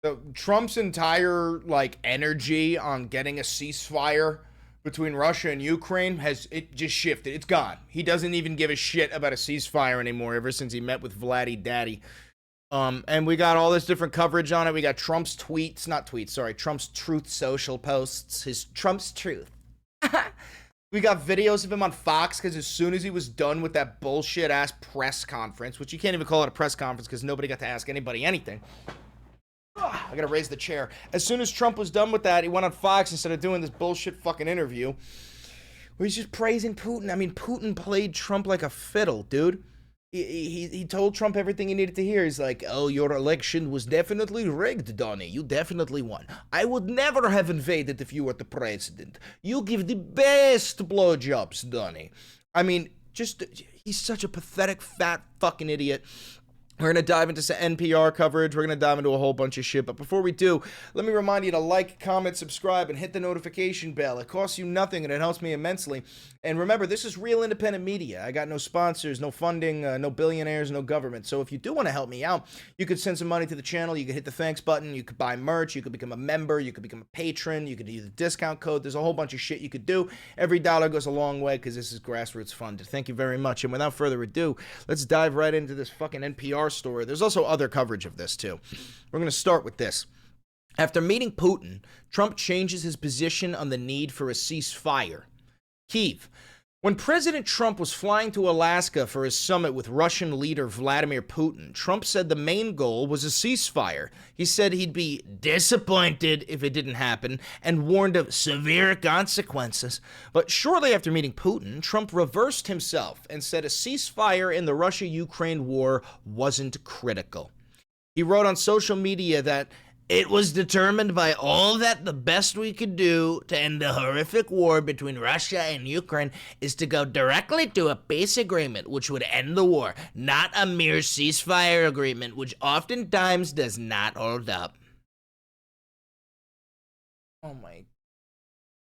So Trump's entire like energy on getting a ceasefire between Russia and Ukraine it just shifted. It's gone. He doesn't even give a shit about a ceasefire anymore ever since he met with Vladdy Daddy. And we got all this different coverage on it. We got Trump's tweets, not tweets, sorry, Trump's Truth Social posts, his Trump's Truth. We got videos of him on Fox because as soon as he was done with that bullshit ass press conference, which you can't even call it a press conference because nobody got to ask anybody anything. I gotta raise the chair. As soon as Trump was done with that, he went on Fox instead of doing this bullshit fucking interview where he's just praising Putin. I mean, Putin played Trump like a fiddle, dude. He told Trump everything he needed to hear. He's like, oh, your election was definitely rigged, Donnie. You definitely won. I would never have invaded if you were the president. You give the best blowjobs, Donnie. I mean, he's such a pathetic, fat fucking idiot. We're going to dive into some NPR coverage. We're going to dive into a whole bunch of shit. But before we do, let me remind you to like, comment, subscribe, and hit the notification bell. It costs you nothing, and it helps me immensely. And remember, this is real independent media. I got no sponsors, no funding, no billionaires, no government. So if you do want to help me out, you could send some money to the channel. You could hit the thanks button. You could buy merch. You could become a member. You could become a patron. You could use the discount code. There's a whole bunch of shit you could do. Every dollar goes a long way because this is grassroots funded. Thank you very much. And without further ado, let's dive right into this fucking NPR story. There's also other coverage of this too. We're going to start with this. After meeting Putin, Trump changes his position on the need for a ceasefire. Kyiv. When President Trump was flying to Alaska for his summit with Russian leader Vladimir Putin, Trump said the main goal was a ceasefire. He said he'd be disappointed if it didn't happen and warned of severe consequences. But shortly after meeting Putin, Trump reversed himself and said a ceasefire in the Russia-Ukraine war wasn't critical. He wrote on social media that it was determined by all that the best we could do to end the horrific war between Russia and Ukraine is to go directly to a peace agreement which would end the war, not a mere ceasefire agreement which oftentimes does not hold up. Oh my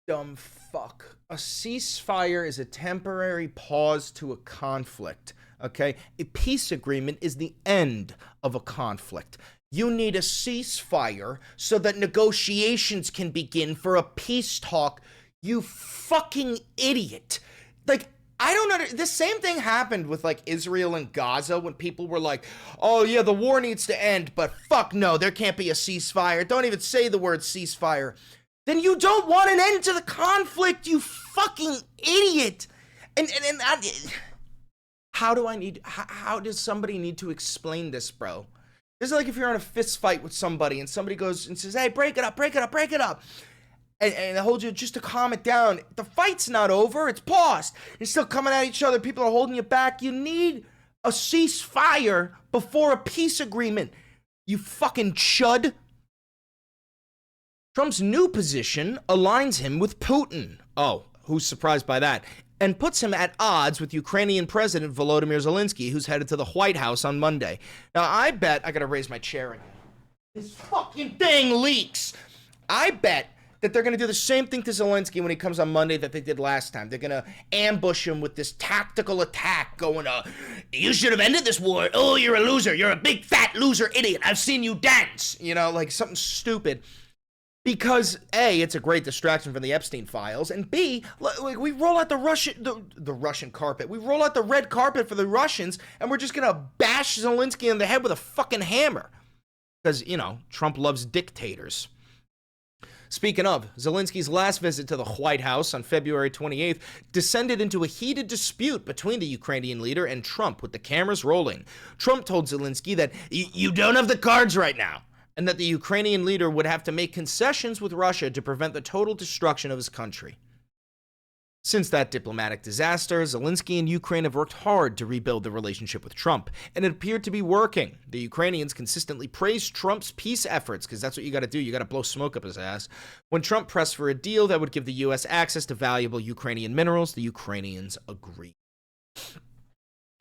dumb fuck. A ceasefire is a temporary pause to a conflict, okay? A peace agreement is the end of a conflict. You need a ceasefire so that negotiations can begin for a peace talk. You fucking idiot. Like, I don't know. The same thing happened with like Israel and Gaza when people were like, oh yeah, the war needs to end, but fuck no, there can't be a ceasefire. Don't even say the word ceasefire. Then you don't want an end to the conflict, you fucking idiot. How does somebody need to explain this, bro? This is like if you're in a fist fight with somebody and somebody goes and says, hey, break it up. And they hold you just to calm it down. The fight's not over. It's paused. You're still coming at each other. People are holding you back. You need a ceasefire before a peace agreement. You fucking chud. Trump's new position aligns him with Putin. Oh, who's surprised by that? And puts him at odds with Ukrainian President Volodymyr Zelensky, who's headed to the White House on Monday. Now, I bet, I gotta raise my chair again. This fucking thing leaks. I bet that they're gonna do the same thing to Zelensky when he comes on Monday that they did last time. They're gonna ambush him with this tactical attack going, you should have ended this war. Oh, you're a loser. You're a big, fat loser idiot. I've seen you dance. You know, like something stupid. Because A, it's a great distraction from the Epstein files, and B, like we roll out the Russian carpet. We roll out the red carpet for the Russians, and we're just gonna bash Zelensky in the head with a fucking hammer. Because, you know, Trump loves dictators. Speaking of, Zelensky's last visit to the White House on February 28th descended into a heated dispute between the Ukrainian leader and Trump with the cameras rolling. Trump told Zelensky that you don't have the cards right now, and that the Ukrainian leader would have to make concessions with Russia to prevent the total destruction of his country. Since that diplomatic disaster, Zelensky and Ukraine have worked hard to rebuild the relationship with Trump, and it appeared to be working. The Ukrainians consistently praised Trump's peace efforts, because that's what you gotta do, you gotta blow smoke up his ass. When Trump pressed for a deal that would give the U.S. access to valuable Ukrainian minerals, the Ukrainians agreed.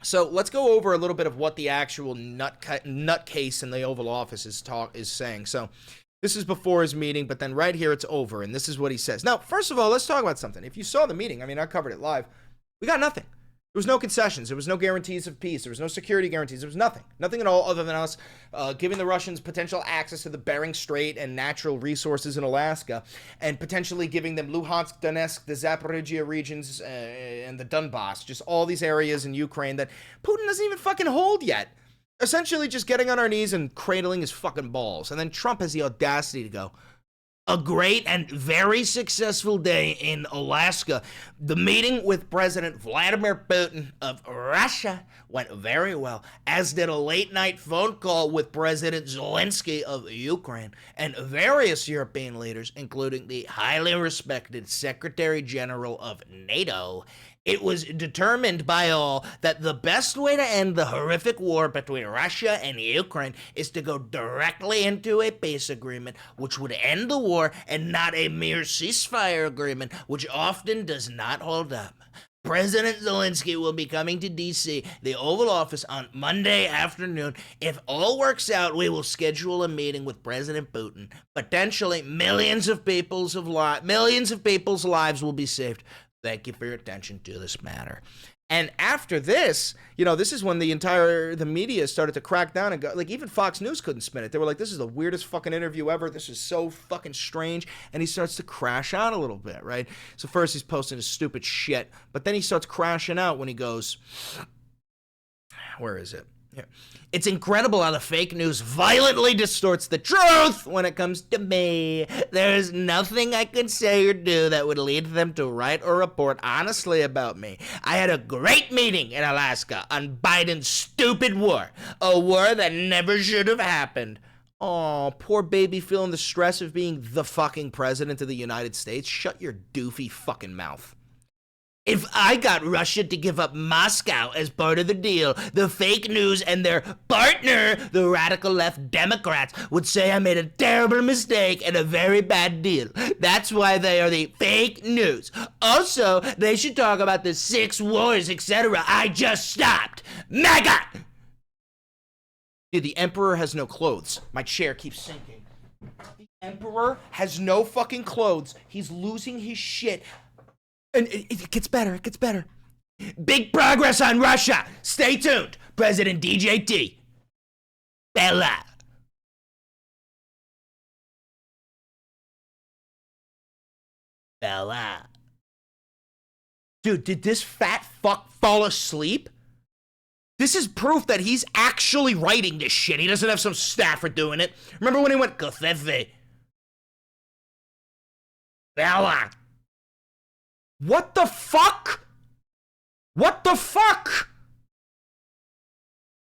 So let's go over a little bit of what the actual nutcase in the Oval Office is saying. So this is before his meeting, but then right here it's over, and this is what he says. Now, first of all, let's talk about something. If you saw the meeting, I mean, I covered it live. We got nothing. There was no concessions. There was no guarantees of peace. There was no security guarantees. There was nothing. Nothing at all other than us giving the Russians potential access to the Bering Strait and natural resources in Alaska, and potentially giving them Luhansk, Donetsk, the Zaporizhia regions, and the Donbass. Just all these areas in Ukraine that Putin doesn't even fucking hold yet. Essentially just getting on our knees and cradling his fucking balls. And then Trump has the audacity to go, a great and very successful day in Alaska. The meeting with President Vladimir Putin of Russia went very well, as did a late-night phone call with President Zelensky of Ukraine and various European leaders, including the highly respected Secretary General of NATO. It was determined by all that the best way to end the horrific war between Russia and Ukraine is to go directly into a peace agreement, which would end the war, and not a mere ceasefire agreement, which often does not hold up. President Zelensky will be coming to D.C., the Oval Office, on Monday afternoon. If all works out, we will schedule a meeting with President Putin. Potentially, millions of people's lives will be saved. Thank you for your attention to this matter. And after this, this is when the media started to crack down and go, like, even Fox News couldn't spin it. They were like, this is the weirdest fucking interview ever. This is so fucking strange. And he starts to crash out a little bit, right? So first he's posting his stupid shit, but then he starts crashing out when he goes, where is it? Here. It's incredible how the fake news violently distorts the truth when it comes to me. There is nothing I could say or do that would lead them to write or report honestly about me. I had a great meeting in Alaska on Biden's stupid war. A war that never should have happened. Oh, poor baby feeling the stress of being the fucking president of the United States. Shut your doofy fucking mouth. If I got Russia to give up Moscow as part of the deal, the fake news and their partner, the radical left Democrats, would say I made a terrible mistake and a very bad deal. That's why they are the fake news. Also, they should talk about the 6 wars, etc. I just stopped. MAGA! Dude, the Emperor has no clothes. My chair keeps sinking. The Emperor has no fucking clothes. He's losing his shit. And it gets better, it gets better. Big progress on Russia. Stay tuned. President DJT. Bella. Bella. Dude, did this fat fuck fall asleep? This is proof that he's actually writing this shit. He doesn't have some staffer doing it. Remember when he went, Kofefe? Bella. What the fuck? What the fuck?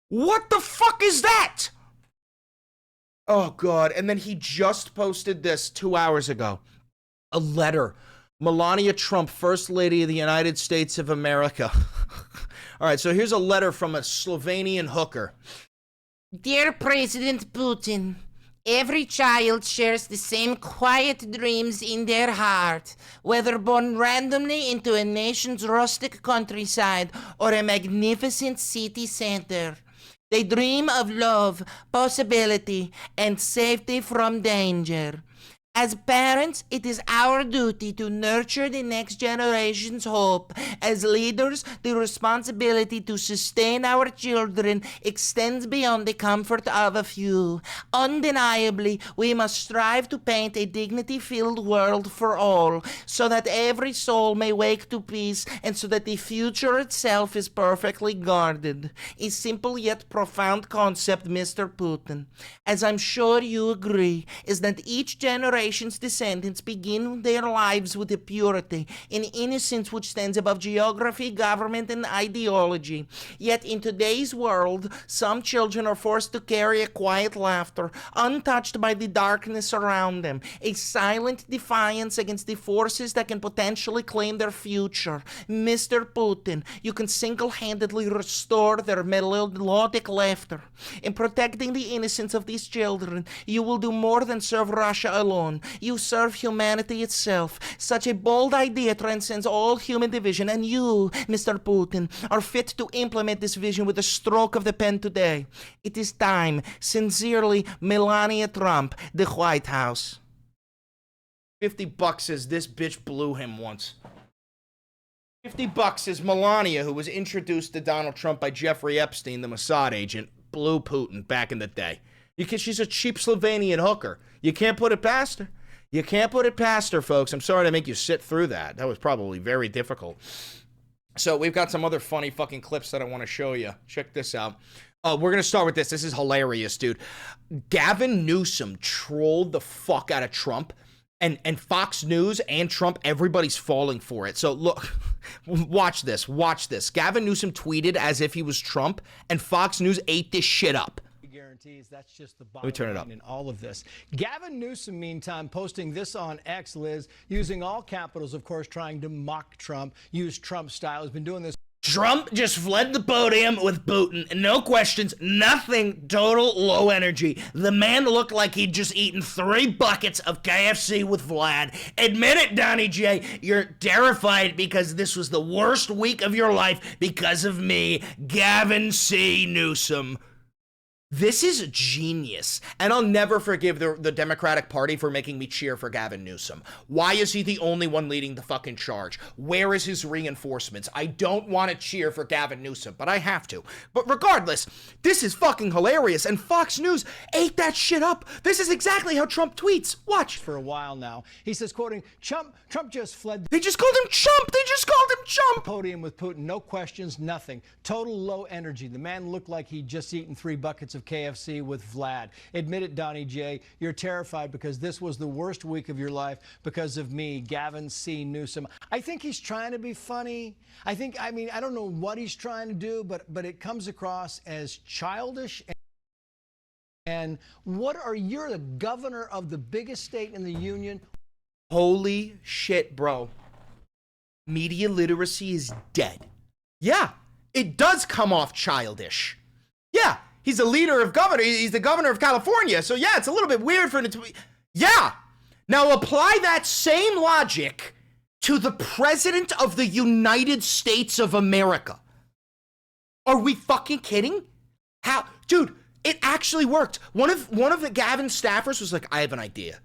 What the fuck is that? Oh, God. And then he just posted this 2 hours ago. A letter. Melania Trump, First Lady of the United States of America. All right, so here's a letter from a Slovenian hooker. Dear President Putin, every child shares the same quiet dreams in their heart, whether born randomly into a nation's rustic countryside or a magnificent city center. They dream of love, possibility, and safety from danger. As parents, it is our duty to nurture the next generation's hope. As leaders, the responsibility to sustain our children extends beyond the comfort of a few. Undeniably, we must strive to paint a dignity-filled world for all, so that every soul may wake to peace, and so that the future itself is perfectly guarded. A simple yet profound concept, Mr. Putin, as I'm sure you agree, is that each generation's descendants begin their lives with a purity, an innocence which stands above geography, government, and ideology. Yet in today's world, some children are forced to carry a quiet laughter, untouched by the darkness around them, a silent defiance against the forces that can potentially claim their future. Mr. Putin, you can single-handedly restore their melodic laughter. In protecting the innocence of these children, you will do more than serve Russia alone. You serve humanity itself. Such a bold idea transcends all human division, and you, Mr. Putin, are fit to implement this vision with a stroke of the pen today. It is time. Sincerely, Melania Trump, the White House. $50 says this bitch blew him once. $50 is Melania, who was introduced to Donald Trump by Jeffrey Epstein, the Mossad agent, blew Putin back in the day. She's a cheap Slovenian hooker. You can't put it past her. You can't put it past her, folks. I'm sorry to make you sit through that. That was probably very difficult. So we've got some other funny fucking clips that I want to show you. Check this out. We're going to start with this. This is hilarious, dude. Gavin Newsom trolled the fuck out of Trump. And Fox News and Trump, everybody's falling for it. So look, watch this. Watch this. Gavin Newsom tweeted as if he was Trump, and Fox News ate this shit up. Guarantees that's just the Let me turn it up. in all of this. Gavin Newsom, meantime, posting this on X, Liz, using all capitals, of course, trying to mock Trump, use Trump style. Has been doing this. Trump just fled the podium with Putin, and no questions, nothing, total low energy. The man looked like he'd just eaten 3 buckets of KFC with Vlad. Admit it, Donnie J, you're terrified because this was the worst week of your life because of me, Gavin C. Newsom. This is genius, and I'll never forgive the Democratic Party for making me cheer for Gavin Newsom. Why is he the only one leading the fucking charge? Where is his reinforcements? I don't want to cheer for Gavin Newsom, but I have to. But regardless, this is fucking hilarious, and Fox News ate that shit up. This is exactly how Trump tweets. Watch. For a while now. He says, quoting, Trump just fled They just called him Chump. They just called him Chump. podium with Putin. No questions, nothing. Total low energy. The man looked like he'd just eaten 3 buckets of KFC with Vlad. Admit it, Donnie J, you're terrified because this was the worst week of your life because of me, Gavin C. Newsom. I think he's trying to be funny. I don't know what he's trying to do, but it comes across as childish. And what are you, the governor of the biggest state in the union? Holy shit, bro. Media literacy is dead. Yeah, it does come off childish. Yeah, he's a leader of governor. He's the governor of California. So yeah, it's a little bit weird for him to tweet. Yeah. Now apply that same logic to the president of the United States of America. Are we fucking kidding? How, dude, it actually worked. One of the Gavin staffers was like, I have an idea.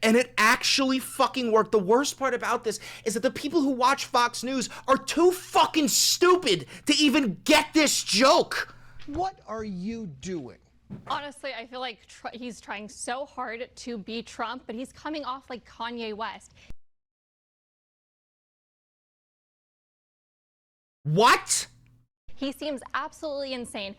And it actually fucking worked. The worst part about this is that the people who watch Fox News are too fucking stupid to even get this joke. What are you doing? Honestly, I feel like he's trying so hard to be Trump, but he's coming off like Kanye West. What? He seems absolutely insane.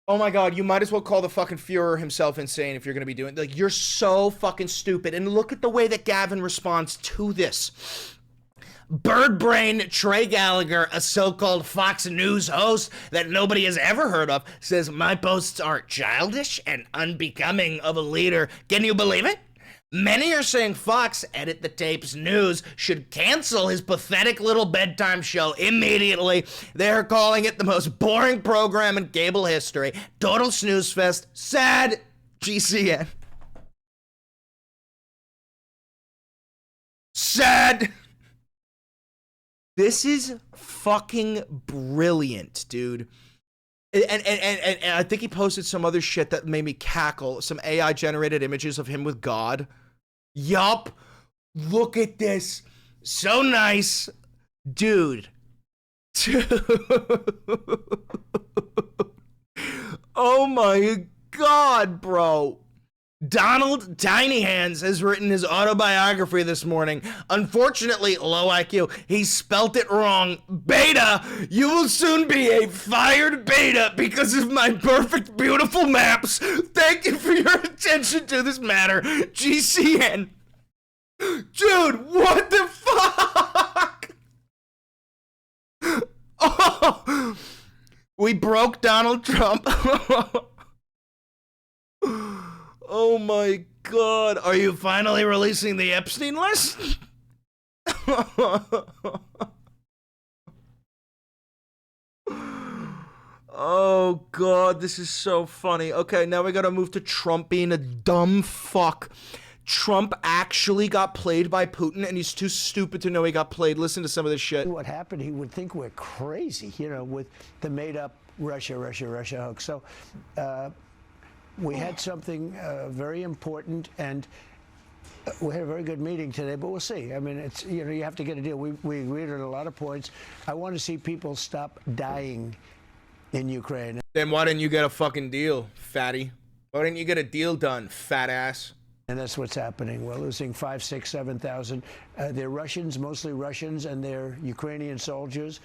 Oh my God, you might as well call the fucking Fuhrer himself insane if you're gonna be doing, like, you're so fucking stupid. And look at the way that Gavin responds to this. Bird Brain Trey Gallagher, a so-called Fox News host that nobody has ever heard of, says my posts are childish and unbecoming of a leader. Can you believe it? Many are saying Fox, Edit the Tapes News, should cancel his pathetic little bedtime show immediately. They're calling it the most boring program in cable history. Total snooze fest. Sad. GCN. Sad. This is fucking brilliant, dude. And I think he posted some other shit that made me cackle. Some AI generated images of him with God. Yup. Look at this. So nice. Dude. Oh my God, bro. Donald Tiny Hands has written his autobiography this morning. Unfortunately, low IQ, he spelt it wrong. Beta, you will soon be a fired beta because of my perfect, beautiful maps. Thank you for your attention to this matter. GCN. Dude, what the fuck? Oh, we broke Donald Trump. Oh my God, are you finally releasing the Epstein list? Oh God, this is so funny. Okay, now we gotta move to Trump being a dumb fuck. Trump actually got played by Putin, and he's too stupid to know he got played. Listen to some of this shit. What happened, he would think we're crazy, you know, with the made-up Russia hoax. So we had something very important, and We had a very good meeting today, but we'll see. I mean, it's, you know, you have to get a deal. We agreed on a lot of points. I want to see people stop dying in Ukraine. Then why didn't you get a fucking deal, fatty? Why didn't you get a deal done, fat ass? And that's what's happening. We're losing 5, 6, 7,000. They're Russians, mostly Russians, and they're Ukrainian soldiers.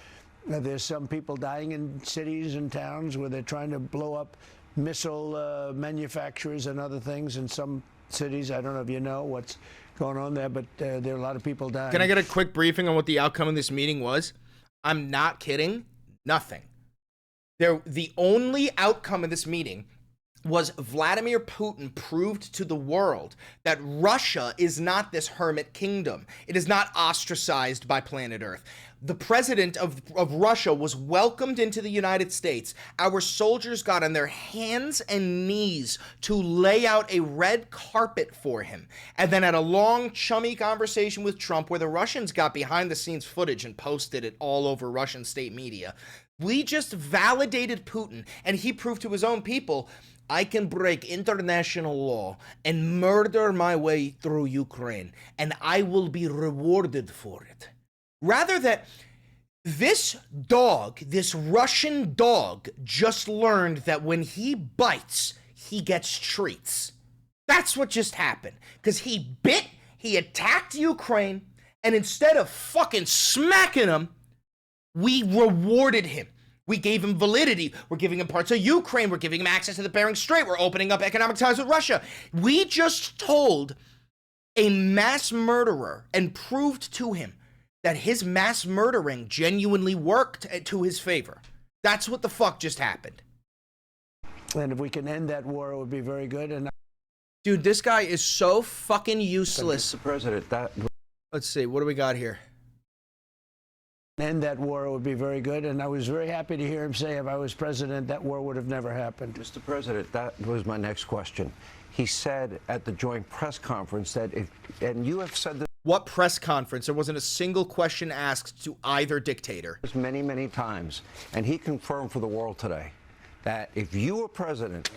There's some people dying in cities and towns where they're trying to blow up missile manufacturers and other things in some cities. I don't know if you know what's going on there, but there are a lot of people dying. Can I get a quick briefing on what the outcome of this meeting was? I'm not kidding. Nothing. The only outcome of this meeting was Vladimir Putin proved to the world that Russia is not this hermit kingdom. It is not ostracized by planet Earth. The president of Russia was welcomed into the United States. Our soldiers got on their hands and knees to lay out a red carpet for him. And then had a long, chummy conversation with Trump where the Russians got behind the scenes footage and posted it all over Russian state media. We just validated Putin, and he proved to his own people, I can break international law and murder my way through Ukraine, and I will be rewarded for it. Rather that this dog, this Russian dog, just learned that when he bites, he gets treats. That's what just happened. Because he attacked Ukraine, and instead of fucking smacking him, we rewarded him. We gave him validity. We're giving him parts of Ukraine. We're giving him access to the Bering Strait. We're opening up economic ties with Russia. We just told a mass murderer and proved to him that his mass murdering genuinely worked to his favor. That's what the fuck just happened. And if we can end that war, it would be very good. And dude, this guy is so fucking useless. Mr. President, Let's see, what do we got here? End that war, it would be very good. And I was very happy to hear him say if I was president, that war would have never happened. Mr. President, that was my next question. He said at the joint press conference that if, and you have said this What press conference? There wasn't a single question asked to either dictator. many, many times, and he confirmed for the world today that if you were president,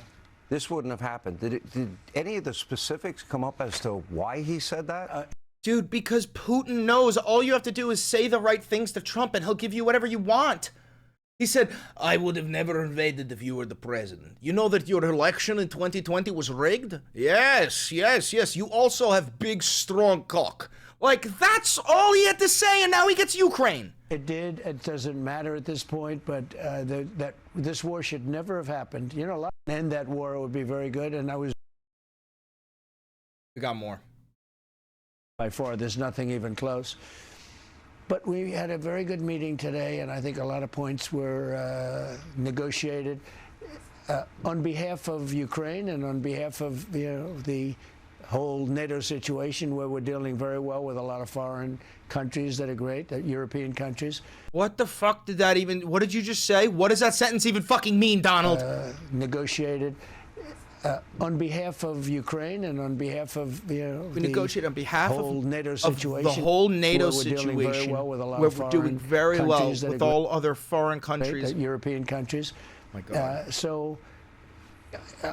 this wouldn't have happened. Did any of the specifics come up as to why he said that? Dude, because Putin knows all you have to do is say the right things to Trump and he'll give you whatever you want. He said, I would have never invaded if you were the president. You know that your election in 2020 was rigged? Yes. You also have big, strong cock. Like, that's all he had to say, and now he gets Ukraine. It did. It doesn't matter at this point, but that this war should never have happened. You know, end that war, it would be very good. And I was... We got more. By far, there's nothing even close. But we had a very good meeting today, and I think a lot of points were negotiated on behalf of Ukraine and on behalf of the whole NATO situation, where we're dealing very well with a lot of foreign countries that are great, European countries. What the fuck did that even... What did you just say? What does that sentence even fucking mean, Donald? Negotiated on behalf of Ukraine and on behalf of we negotiate on behalf whole of NATO situation. The whole NATO where we're situation. Doing very well with a lot where of we're doing very well with all other foreign countries, European countries. My God.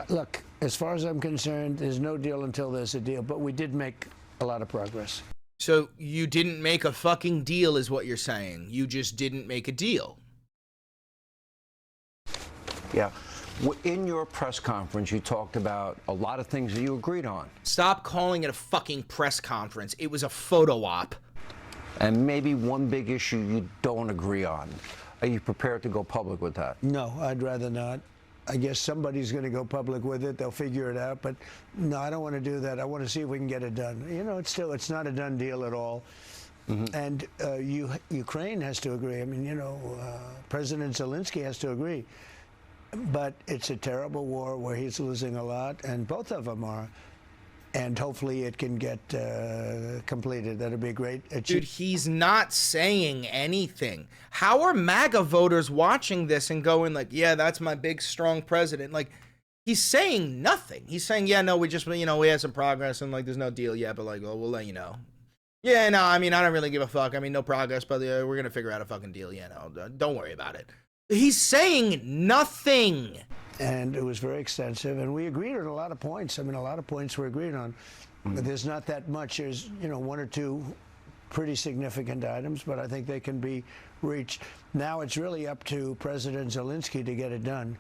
Look, as far as I'm concerned, there's no deal until there's a deal. But we did make a lot of progress. So you didn't make a fucking deal, is what you're saying? You just didn't make a deal. Yeah. In your press conference, you talked about a lot of things that you agreed on. Stop calling it a fucking press conference. It was a photo op. And maybe one big issue you don't agree on. Are you prepared to go public with that? No, I'd rather not. I guess somebody's going to go public with it. They'll figure it out. But no, I don't want to do that. I want to see if we can get it done. You know, it's not a done deal at all. Mm-hmm. And Ukraine has to agree. I mean, President Zelensky has to agree. But it's a terrible war where he's losing a lot, and both of them are. And hopefully it can get completed. That'd be a great achievement. Dude, he's not saying anything. How are MAGA voters watching this and going like, yeah, that's my big, strong president? Like, he's saying nothing. He's saying, yeah, no, we just, we had some progress, and, like, there's no deal yet, but, like, we'll let you know. Yeah, no, I mean, I don't really give a fuck. I mean, no progress, but we're going to figure out a fucking deal. Yeah, no, don't worry about it. He's saying nothing. And it was very extensive, and we agreed on a lot of points. I mean, a lot of points we're agreed on. But there's not that much. There's, you know, one or two pretty significant items, but I think they can be reached. Now it's really up to President Zelensky to get it done.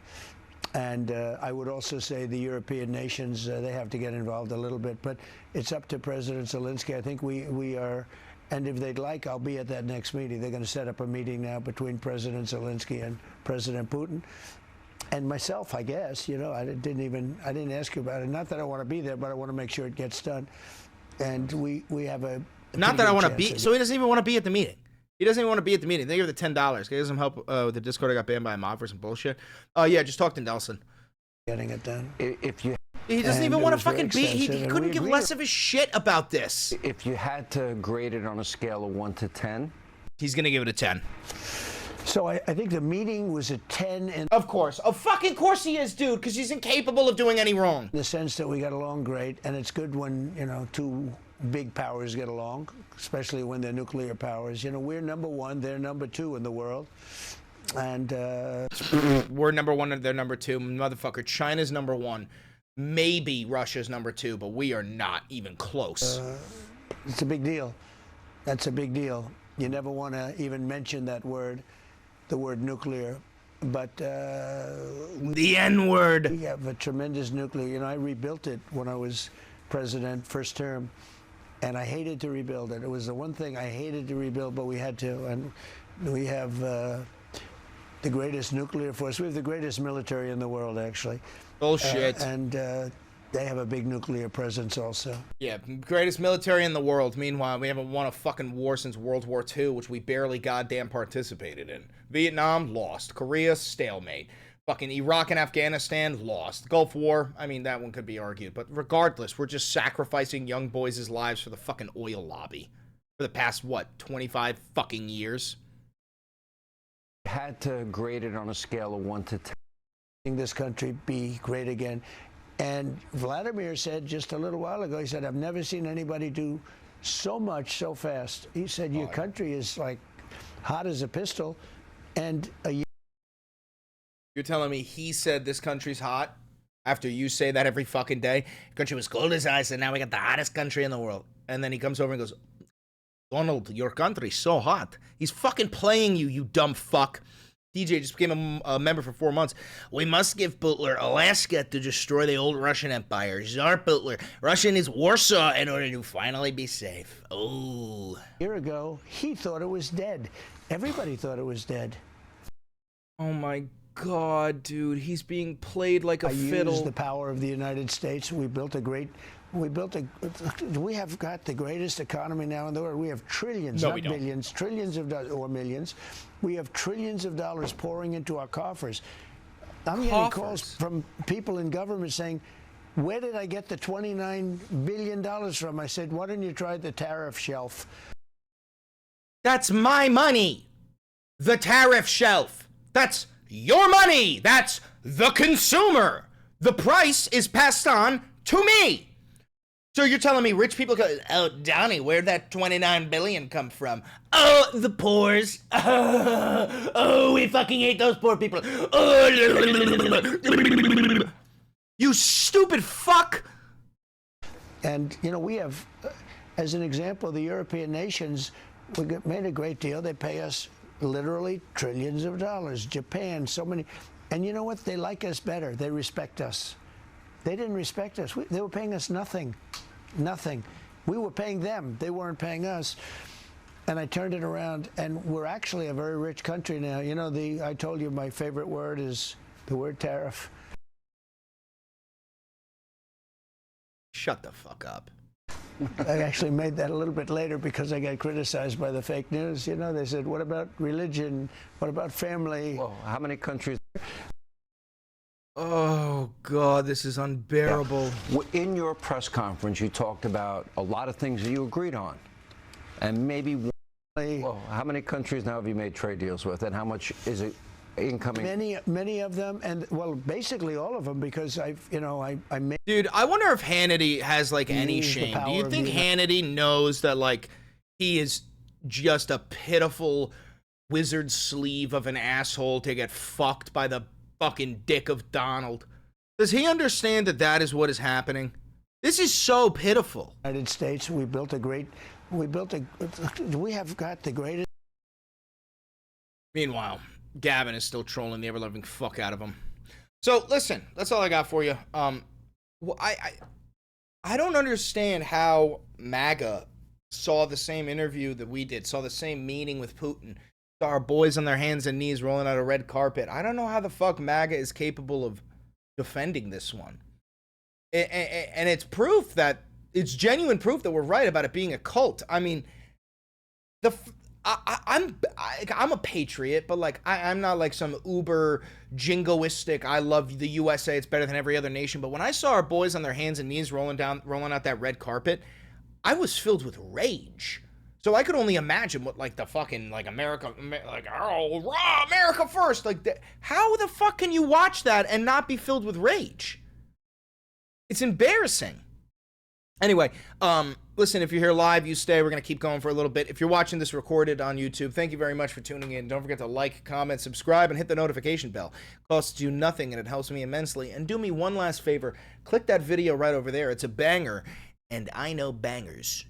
And I would also say the European nations, they have to get involved a little bit. But it's up to President Zelensky. I think we are, and if they'd like, I'll be at that next meeting. They're going to set up a meeting now between President Zelensky and President Putin. And myself, I guess, you know, I didn't ask you about it. Not that I want to be there, but I want to make sure it gets done. And we have a Not that I want to be. So So he doesn't even want to be at the meeting. He doesn't even want to be at the meeting. They give the $10. Give some help with the Discord. I got banned by a mob for some bullshit. Yeah, just talk to Nelson. getting it done. If you He doesn't And even it want to was very fucking be. He extensive, and couldn't we give agreed. less of a shit about this. if you had to grade it on a scale of 1 to 10, He's gonna give it a 10. So I think the meeting was a 10 in Of course. Of fucking course he is, dude, because he's incapable of doing any wrong. the sense that we got along great, and it's good when, you know, two big powers get along, especially when they're nuclear powers. You know, we're number one, they're number two in the world. And We're number one and they're number two. Motherfucker, China's number one. Maybe Russia's number two, but we are not even close. it's a big deal. That's a big deal. You never want to even mention that word, the word nuclear. But The N-word. we have a tremendous nuclear. You know, I rebuilt it when I was president, first term, and I hated to rebuild it. It was the one thing I hated to rebuild, but we had to. And we have the greatest nuclear force. We have the greatest military in the world, actually. Bullshit. And they have a big nuclear presence also. Yeah, greatest military in the world. Meanwhile, we haven't won a fucking war since World War II, which we barely goddamn participated in. Vietnam, lost. Korea, stalemate. Fucking Iraq and Afghanistan, lost. Gulf War, I mean, that one could be argued. But regardless, we're just sacrificing young boys' lives for the fucking oil lobby. For the past, what, 25 fucking years? had to grade it on a scale of 1 to 10. This country be great again. And Vladimir said just a little while ago, he said, I've never seen anybody do so much so fast. He said, your country is like hot as a pistol. And a year You're telling me he said this country's hot after you say that every fucking day? Country was cold as ice, and now we got the hottest country in the world. And then he comes over and goes, Donald, your country's so hot. He's fucking playing you, you dumb fuck. DJ just became a member for 4 months. We must give Butler Alaska to destroy the old Russian Empire. Tsar Butler, Russia needs Warsaw in order to finally be safe. Oh. year ago, he thought it was dead. Everybody thought it was dead. Oh my God, dude. He's being played like a fiddle. Use the power of the United States. We have got the greatest economy now in the world. We have trillions, No, not we don't. billions, trillions of dollars or millions. We have trillions of dollars pouring into our coffers. I'm getting calls from people in government saying, where did I get the $29 billion from? I said, why don't you try the tariff shelf? That's my money. The tariff shelf. That's your money. That's the consumer. The price is passed on to me. So you're telling me rich people go, oh, Donnie, where'd that $29 billion come from? Oh, the poors. Oh, we fucking hate those poor people. Oh. You stupid fuck. And, you know, we have, as an example, the European nations, made a great deal. They pay us literally trillions of dollars. Japan, so many. And you know what? They like us better. They respect us. They didn't respect us. They were paying us nothing. Nothing. We were paying them. They weren't paying us. And I turned it around, and we're actually a very rich country now. You know, I told you my favorite word is the word tariff. Shut the fuck up. I actually made that a little bit later because I got criticized by the fake news. You know, they said, what about religion? What about family? Well, how many countries? Oh, God, this is unbearable. In your press conference, you talked about a lot of things that you agreed on. And maybe, well, how many countries now have you made trade deals with? And how much is it incoming? Many of them, and well, basically all of them, because I made. Dude, I wonder if Hannity has, like, any Use the shame. Do power you of think the- Hannity knows that, like, he is just a pitiful wizard sleeve of an asshole to get fucked by the fucking dick of Donald. Does he understand that that is what is happening? This is so pitiful. United States, we have got the greatest. Meanwhile, Gavin is still trolling the ever-loving fuck out of him. So, listen, that's all I got for you. Well, I don't understand how MAGA saw the same interview that we did, saw the same meeting with Putin, saw our boys on their hands and knees rolling out a red carpet. I don't know how the fuck MAGA is capable of defending this one. And it's proof that, it's genuine proof that we're right about it being a cult. I mean, I'm a patriot, but like I'm not like some uber jingoistic, I love the USA, it's better than every other nation. But when I saw our boys on their hands and knees rolling out that red carpet, I was filled with rage. So I could only imagine what like the fucking like America, like, oh, raw America first, like how the fuck can you watch that and not be filled with rage? It's embarrassing. Anyway, listen, if you're here live, you stay. We're going to keep going for a little bit. If you're watching this recorded on YouTube, thank you very much for tuning in. Don't forget to like, comment, subscribe, and hit the notification bell. It costs you nothing, and it helps me immensely. And do me one last favor. Click that video right over there. It's a banger, and I know bangers.